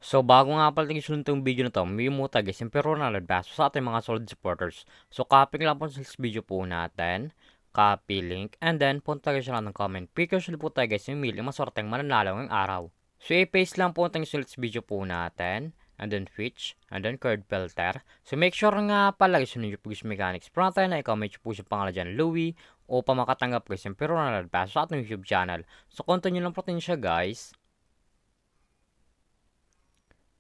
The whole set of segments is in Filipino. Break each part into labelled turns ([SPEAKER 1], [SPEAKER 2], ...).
[SPEAKER 1] So, bago nga pala tingin itong video na to, may muta guys, yung pero nalabas sa ating mga solid supporters. So, copy lang po sa video po natin. Copy link. And then, punta guys lang ng comment. Picture po tayo guys, yung mili, maswerteng mananalo ng araw. So, i-paste lang po itong solid video po natin. And then, switch. And then, card filter. So, make sure nga pala guys, yun yung Push Mechanics. Pero natin na i-comment po yung pangalan dyan, Louie. O pa makatanggap guys, yung pero nalabas sa ating YouTube channel. So, continue lang po siya guys.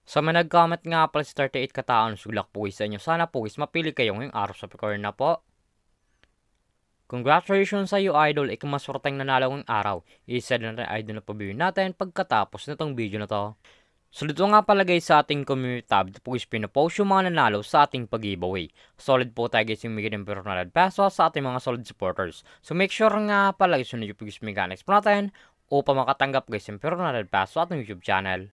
[SPEAKER 1] So may nag-comment nga pala si 38 kataon, sulak po sa inyo. Sana po is mapili kayo ngayong araw sa record na po. Congratulations sa iyo idol, ikamaswerteng nanalo ngayong araw. I-send na rin idol na pabili natin pagkatapos na tong video na to. So dito nga palagay sa ating community tab, dito po is pinapost yung mga nanalo sa ating pag-giveaway. Solid po tayo guys yung bigyan ng personal peso sa ating mga solid supporters. So make sure nga palagay sunod yung Push Mechanics po natin upang makatanggap guys yung personal peso sa ating YouTube channel.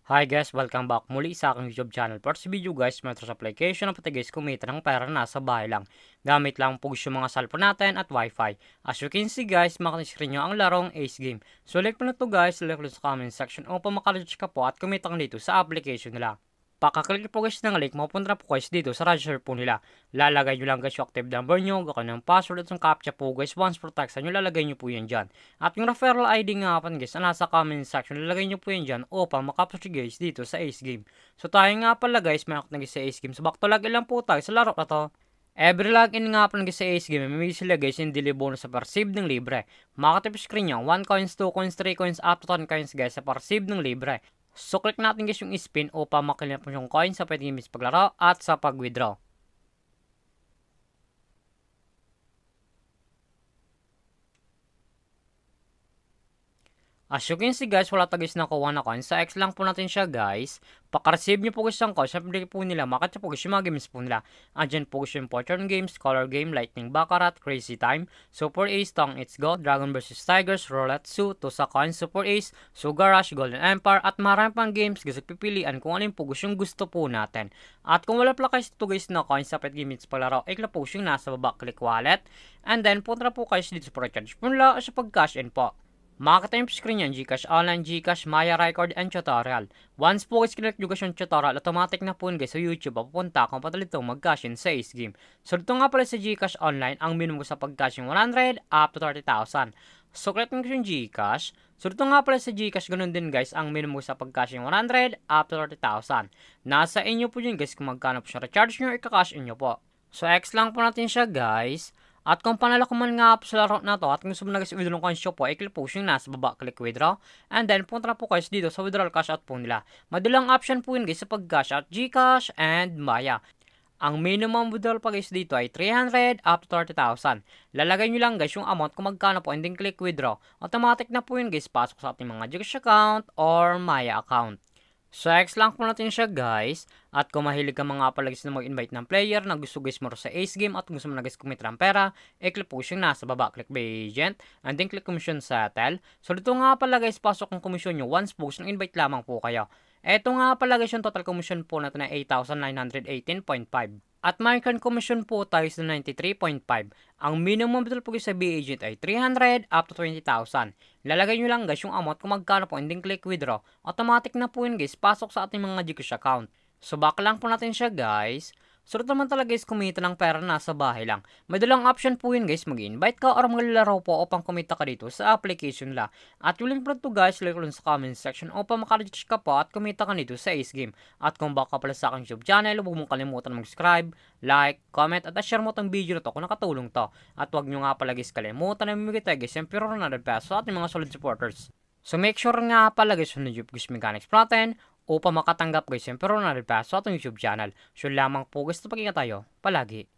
[SPEAKER 1] Hi guys, welcome back muli sa aking YouTube channel. For this video guys, metro application na pati guys kumita ng pera nasa bahay lang. Gamit lang po yung mga cellphone natin at wifi. As you can see guys, makakascreen nyo ang larong Ace Game. So like po na to guys, like sa comment section upang makareach ka po at kumita ka dito sa application nila. Pakaklik po guys ng link, mapupunta po guys dito sa register po nila. Lalagay nyo lang guys yung active number nyo, gawin ng password at yung captcha po guys. Once protection nyo, lalagay nyo po yan dyan. At yung referral ID nga po guys, na nasa comment section, lalagay nyo po yan dyan upang makapos guys dito sa Ace Game. So tayo nga pala guys, mayroon na guys sa Ace Game. So back to login lang po tayo sa laro na to. Every login nga po guys sa Ace Game, may sila guys yung daily bonus sa per-save ng libre. Makatip screen nyo, 1 coins, 2 coins, 3 coins, up to 10 coins guys sa per-save ng libre. So, click natin guys yung spin upang makilap mo yung coin sa pwede nyo paglaro at sa pag-withdraw. As you can see guys, wala tayo guys nakuha na coin. Sa X lang po natin siya guys. Paka-receive nyo po guys ng coin. Siyempre po nila, makatya po guys yung mga games po nila. Andyan po guys yung Fortune Games, Color Game, Lightning Baccarat, Crazy Time, Super Ace, Tong It's Go, Dragon vs Tigers, Roulette Zoo, Tusa Coins, Super Ace, Sugar Rush, Golden Empire, at marami pang games guys. Pipilian kung alin po guys yung gusto po natin. At kung wala pala guys ito guys na coin sa pet games palaro, ikla po yung nasa baba, click wallet. And then punta po guys dito sa recharge po nila sa pag-cash in po. Makakita yung screen yan, Gcash Online, Gcash, Maya Record, and Tutorial. Once po guys click nyo guys yung tutorial, automatic na po guys sa YouTube, papunta kung patalito mag-cash in sa Ace Game. So dito nga pala sa Gcash Online, ang minimum sa pag-cash yung 100 up to 30,000. So click nyo yung Gcash. So dito nga pala sa Gcash, ganun din guys, ang minimum sa pag-cash yung 100 up to 30,000. Nasa inyo po yun guys kung magkano po siya recharge nyo, ika-cash in nyo po. So X lang po natin siya guys. At kung panalo ko man nga po sa laro na to at kung gusto mo na guys withdraw ng coins po, i-click po yung nasa baba, click withdraw. And then punta na po guys dito sa withdrawal cash out po nila. Madalang option po yun guys sa pag-cash out, Gcash and Maya. Ang minimum withdrawal pa guys dito ay 300 up to 30,000. Lalagay nyo lang guys yung amount kung magkano po and then click withdraw. Automatic na po yun guys, pasok sa ating mga Gcash account or Maya account. So X lang po natin siya guys. At kung mahilig ka mga pala guys na mag-invite ng player na gusto guys mo sa Ace Game at gusto mo na guys kumita ng pera, i-click po yung nasa baba, click by agent, and then click commission settle. So dito nga pala guys, pasok ang commission nyo once po ng invite lamang po kayo. Eto nga pala guys yung total commission po natin na 8,918.5. At may commission po tayo sa 93.5. Ang minimum bidal po sa B-Agent ay 300 up to 20,000. Lalagay nyo lang guys yung amount kung magkano po and then click withdraw. Automatic na po yun guys, pasok sa ating mga Gcash account. So back lang po natin siya guys. So naman talaga guys kumita ng pera nasa bahay lang. May dalang option po yun guys, mag-invite ka or maglalaro po upang kumita ka dito sa application la. At yung link po to guys, like lang sa comment section upang makareach ka po at kumita ka dito sa Ace Game. At kung baka pala sa aking YouTube channel, huwag mong kalimutan mag-subscribe, like, comment at share mo itong video na to kung nakatulong to. At huwag nyo nga pala guys kalimutan na mamigay tayo guys yung pero na peso sa ating mga solid supporters. So make sure nga pala guys yung Push Mechanics natin upang makatanggap guys yung pero na peso sa ating YouTube channel. So lamang po guys na pagkita tayo palagi.